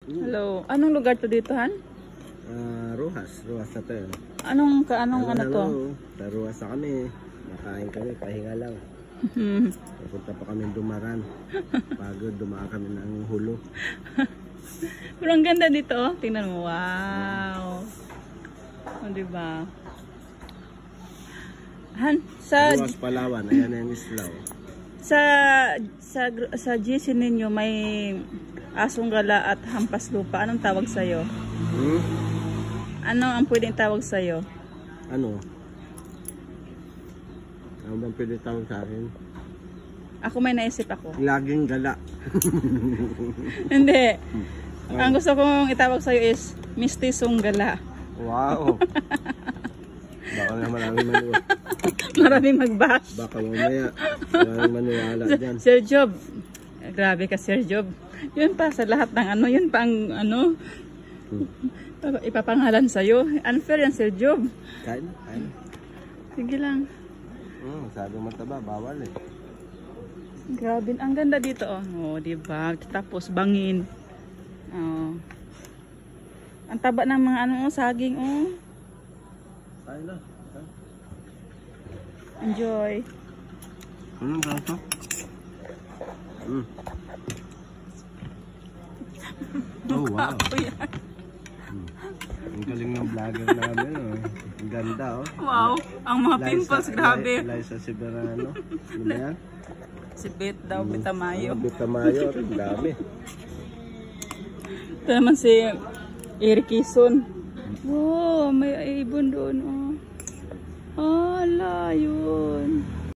Hello. Anong lugar to dito, Han? Ruhas na to. Anong ano to? Sa Ruhas na kami. Nakain kami, pahinga lang. Pupunta pa kami Dumaran. Pagod, dumaan kami ng Hulo. Pero ang ganda dito, oh. Tingnan mo. Wow. O, diba? Han, sa Ruhas, Palawan. Ayan yung isla. sa GC ninyo may asong gala at hampas lupa. Anong tawag sa'yo? Ano ang pwedeng tawag sa'yo? Ano? Ano bang pwede tawag sa akin? Ako may naisip ako. Laging gala. Hindi. Ang gusto kong itawag sa'yo is mistisong gala. Wow. Baka naman maraming maniwala. Maraming mag-bash. Baka mamaya maraming maniwala dyan. Sir Job. Grabe ka, Sir Job. Yun pa sa lahat ng ano, yun pa ang ano. Ipapangalan sa'yo. Unfair yan, Sir Job. Kain? Sige lang. Masyadong mataba, bawal eh. Grabe, ang ganda dito oh. Oh, diba? Tapos bangin. Oh. Ang taba ng mga ano, saging oh. Kain na. Enjoy. Anong gato? Oh wow. Ang galing ng vlogger namin oh. Ang ganda oh. Wow, ang mga pimples, grabe. Liza Severano. Ano ba yan? Si Bet daw, Betamayo. Betamayo, ang dami. Ito naman si Eric Kison. Wow, may ibon doon oh. Ala, yun.